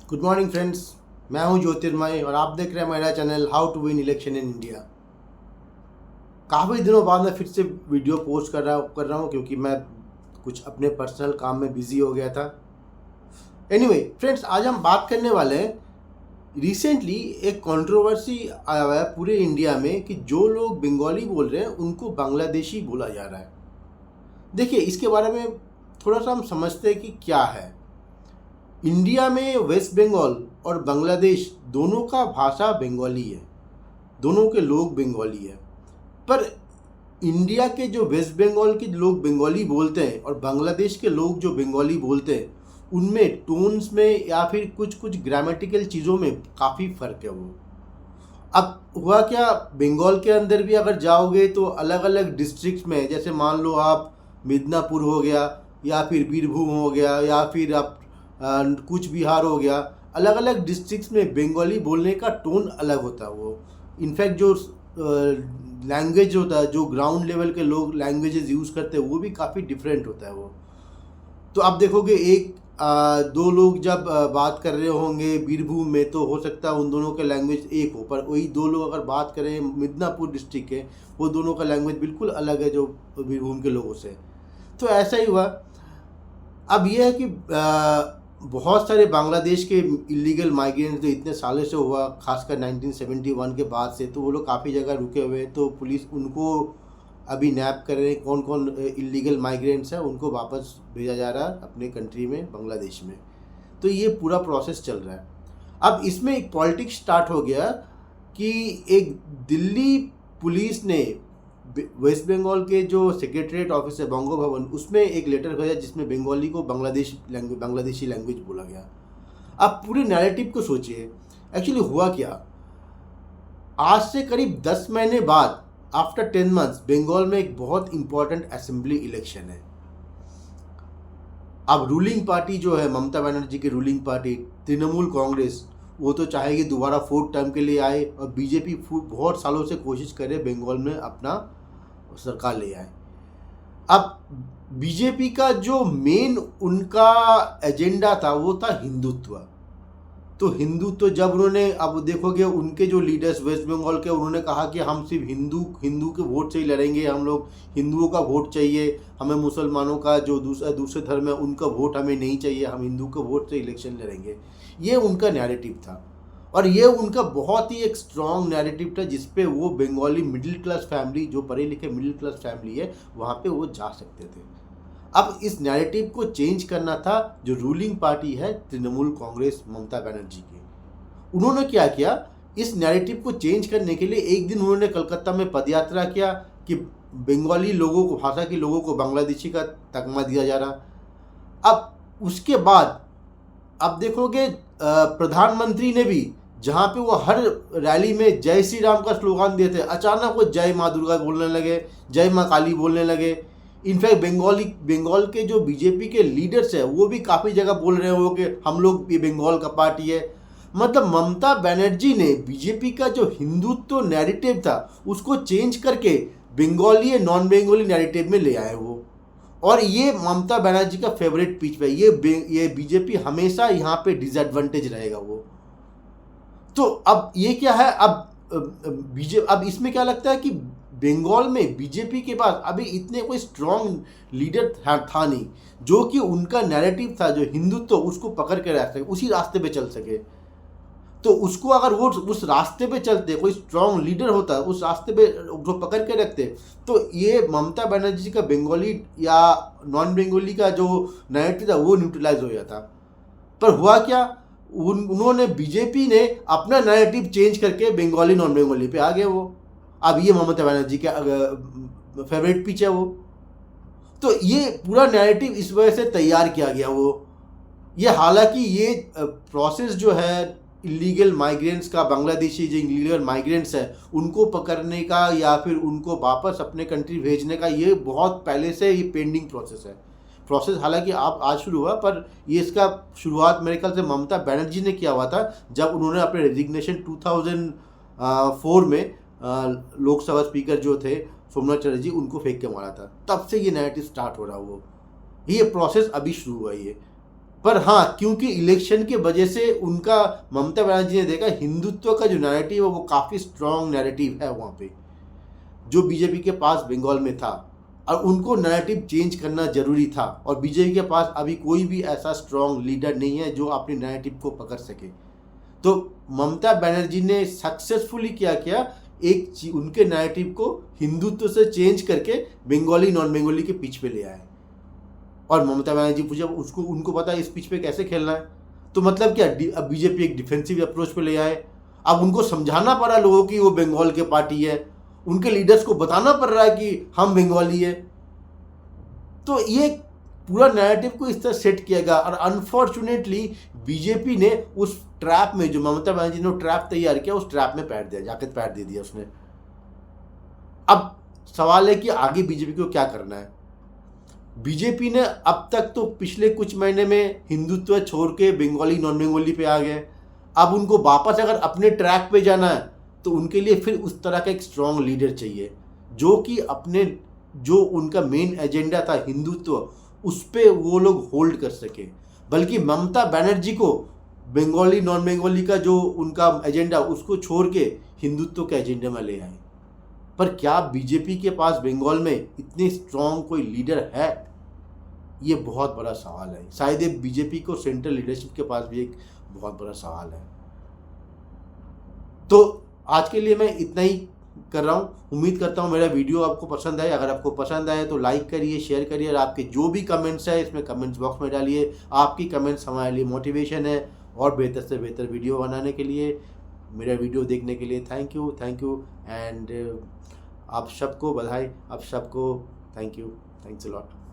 Good morning friends. मैं हूं ज्योतिर्मय और आप देख रहे हैं मेरा channel how to win election in India. काफ़ी दिनों बाद मैं फिर से वीडियो पोस्ट कर रहा हूं क्योंकि मैं कुछ अपने पर्सनल काम में बिजी हो गया था। एनीवे फ्रेंड्स, आज हम बात करने वाले हैं। रिसेंटली एक कंट्रोवर्सी आया हुआ है पूरे इंडिया में कि जो लोग बंगाली बोल रहे हैं उनको बांग्लादेशी बोला जा रहा है। देखिए, इसके बारे में थोड़ा सा हम समझते हैं कि क्या है। इंडिया में वेस्ट बंगाल और बांग्लादेश दोनों का भाषा बंगाली है, दोनों के लोग बंगाली है। पर इंडिया के जो वेस्ट बंगाल के लोग बंगाली बोलते हैं और बांग्लादेश के लोग जो बंगाली बोलते हैं उनमें टोन्स में या फिर कुछ कुछ ग्रामेटिकल चीज़ों में काफ़ी फ़र्क है। वो अब हुआ क्या, बंगाल के अंदर भी अगर जाओगे तो अलग अलग डिस्ट्रिक्ट में, जैसे मान लो आप मिदनापुर हो गया या फिर बीरभूम हो गया या फिर आप कूच बिहार हो गया, अलग अलग डिस्ट्रिक्ट्स में बंगाली बोलने का टोन अलग होता है। वो इनफैक्ट जो लैंग्वेज होता है, जो ग्राउंड लेवल के लोग लैंग्वेजेस यूज़ करते हैं वो भी काफ़ी डिफरेंट होता है। वो तो आप देखोगे एक दो लोग जब बात कर रहे होंगे बीरभूम में तो हो सकता है उन दोनों के लैंग्वेज एक हो, पर वही दो लोग अगर बात करें मिदनापुर डिस्ट्रिक्ट के, वो दोनों का लैंग्वेज बिल्कुल अलग है जो बीरभूम के लोगों से। तो ऐसा ही हुआ। अब ये है कि बहुत सारे बांग्लादेश के इलीगल माइग्रेंट्स जो इतने सालों से हुआ, खासकर 1971 के बाद से, तो वो लोग काफ़ी जगह रुके हुए हैं। तो पुलिस उनको अभी नैप कर रहे हैं, कौन कौन इलीगल माइग्रेंट्स हैं उनको वापस भेजा जा रहा है अपने कंट्री में, बांग्लादेश में। तो ये पूरा प्रोसेस चल रहा है। अब इसमें एक पॉलिटिक्स स्टार्ट हो गया कि एक दिल्ली पुलिस ने वेस्ट बंगाल के जो सेक्रेटरीट ऑफिस है बंगो भवन, उसमें एक लेटर भेजा जिसमें बंगाली को बांग्लादेशी लैंग्वेज बोला गया। अब पूरे नैरेटिव को सोचिए, एक्चुअली हुआ क्या। आज से करीब 10 महीने बाद, आफ्टर 10 मंथ्स, बंगाल में एक बहुत इंपॉर्टेंट असेंबली इलेक्शन है। अब रूलिंग पार्टी जो है, ममता बनर्जी की रूलिंग पार्टी तृणमूल कांग्रेस, वो तो चाहेगी दोबारा 4th टर्म के लिए आए, और बीजेपी बहुत सालों से कोशिश करे बंगाल में अपना सरकार ले आए। अब बीजेपी का जो मेन उनका एजेंडा था वो था हिंदुत्व। तो हिंदुत्व जब उन्होंने, अब देखोगे उनके जो लीडर्स वेस्ट बंगाल के, उन्होंने कहा कि हम सिर्फ हिंदू के वोट से ही लड़ेंगे, हम लोग हिंदुओं का वोट चाहिए, हमें मुसलमानों का जो दूसरे धर्म है उनका वोट हमें नहीं चाहिए, हम हिंदू के वोट से इलेक्शन लड़ेंगे। ये उनका नैरेटिव था और ये उनका बहुत ही एक स्ट्रॉन्ग नैरेटिव था जिसपे वो बंगाली मिडिल क्लास फैमिली, जो पढ़े लिखे मिडिल क्लास फैमिली है, वहाँ पे वो जा सकते थे। अब इस नैरेटिव को चेंज करना था जो रूलिंग पार्टी है तृणमूल कांग्रेस ममता बनर्जी की। उन्होंने क्या किया, इस नैरेटिव को चेंज करने के लिए एक दिन उन्होंने कलकत्ता में पदयात्रा किया कि बंगाली लोगों को, भाषा के लोगों को बांग्लादेशी का तगमा दिया जा रहा। अब उसके बाद अब देखोगे प्रधानमंत्री ने भी, जहाँ पे वो हर रैली में जय श्री राम का स्लोगान देते, अचानक वो जय माँ दुर्गा बोलने लगे, जय माँ काली बोलने लगे। इनफैक्ट बंगाल के जो बीजेपी के लीडर्स हैं वो भी काफ़ी जगह बोल रहे हो कि हम लोग ये बंगाल का पार्टी है। मतलब ममता बनर्जी ने बीजेपी का जो हिंदुत्व नैरेटिव था उसको चेंज करके बंगाली नॉन बंगाली नैरेटिव में ले आए वो। और ये ममता बनर्जी का फेवरेट पिच है। ये बीजेपी हमेशा यहाँ पे डिसएडवांटेज रहेगा वो। तो अब ये क्या है, अब इसमें क्या लगता है कि बंगाल में बीजेपी के पास अभी इतने कोई स्ट्रॉन्ग लीडर था नहीं जो कि उनका नैरेटिव था जो हिंदुत्व, उसको पकड़ के रख सके, उसी रास्ते पे चल सके। तो उसको अगर वो उस रास्ते पे चलते, कोई स्ट्रॉन्ग लीडर होता, उस रास्ते पे जो पकड़ के रखते, तो ये ममता बनर्जी का बंगाली या नॉन बंगाली का जो नैरेटिव था वो न्यूट्रलाइज हो जाता। पर हुआ क्या, उन्होंने बीजेपी ने अपना नैरेटिव चेंज करके बंगाली नॉन बंगाली पे आ गए वो। अब ये ममता बनर्जी का फेवरेट पिच है वो। तो ये पूरा नैरेटिव इस वजह से तैयार किया गया वो। ये हालांकि ये प्रोसेस जो है इलीगल माइग्रेंट्स का, बांग्लादेशी जो इलीगल माइग्रेंट्स है उनको पकड़ने का या फिर उनको वापस अपने कंट्री भेजने का, ये बहुत पहले से ये पेंडिंग प्रोसेस है। प्रोसेस हालांकि आप आज शुरू हुआ, पर ये इसका शुरुआत मेरे ख्याल से ममता बनर्जी ने किया हुआ था जब उन्होंने अपने रेजिग्नेशन 2004 में लोकसभा स्पीकर जो थे सोमनाथ चटर्जी, उनको फेंक के मारा था। तब से ये नैरेटिव स्टार्ट हो रहा वो। ये प्रोसेस अभी शुरू हुआ। ये पर हाँ, क्योंकि इलेक्शन के वजह से उनका, ममता बनर्जी ने देखा हिंदुत्व का जो नैरेटिव है वो काफ़ी स्ट्रॉन्ग नैरेटिव है वहाँ पे, जो बीजेपी के पास बंगाल में था, और उनको नैरेटिव चेंज करना जरूरी था। और बीजेपी के पास अभी कोई भी ऐसा स्ट्रॉन्ग लीडर नहीं है जो अपने नैरेटिव को पकड़ सके। तो ममता बनर्जी ने सक्सेसफुली क्या किया, उनके नैरेटिव को हिंदुत्व से चेंज करके बंगाली नॉन बंगाली के पिच पे ले आए। और ममता बनर्जी पूछे उसको, उनको पता है इस पिच पे कैसे खेलना है, तो मतलब क्या, अब बीजेपी एक डिफेंसिव अप्रोच पे ले आए। अब उनको समझाना पड़ा लोगों की वो बंगाल के पार्टी है, उनके लीडर्स को बताना पड़ रहा है कि हम बंगाली है। तो ये पूरा नैरेटिव को इस तरह सेट किया गया, और अनफॉर्चुनेटली बीजेपी ने उस ट्रैप में, जो ममता बनर्जी ने ट्रैप तैयार किया, उस ट्रैप में पैर दिया, जाके पैर दे दिया उसने। अब सवाल है कि आगे बीजेपी को क्या करना है। बीजेपी ने अब तक तो पिछले कुछ महीने में हिंदुत्व छोड़ के बंगाली नॉन बंगाली पे आ गए। अब उनको वापस अगर अपने ट्रैक पे जाना है तो उनके लिए फिर उस तरह का एक स्ट्रॉन्ग लीडर चाहिए, जो कि अपने, जो उनका मेन एजेंडा था हिंदुत्व, उस पे वो लोग होल्ड कर सके। बल्कि ममता बनर्जी को बंगाली नॉन बंगाली का जो उनका एजेंडा, उसको छोड़ के हिंदुत्व के एजेंडा में ले आए। पर क्या बीजेपी के पास बंगाल में इतने स्ट्रॉन्ग कोई लीडर है, ये बहुत बड़ा सवाल है। शायद ये बीजेपी को सेंट्रल लीडरशिप के पास भी एक बहुत बड़ा सवाल है। तो आज के लिए मैं इतना ही कर रहा हूँ। उम्मीद करता हूँ मेरा वीडियो आपको पसंद आए। अगर आपको पसंद आए तो लाइक करिए, शेयर करिए, और आपके जो भी कमेंट्स है इसमें कमेंट्स बॉक्स में डालिए। आपकी कमेंट्स हमारे लिए मोटिवेशन है और बेहतर से बेहतर वीडियो बनाने के लिए। मेरा वीडियो देखने के लिए थैंक यू एंड आप सबको बधाई, आप सबको थैंक्स अ लॉट।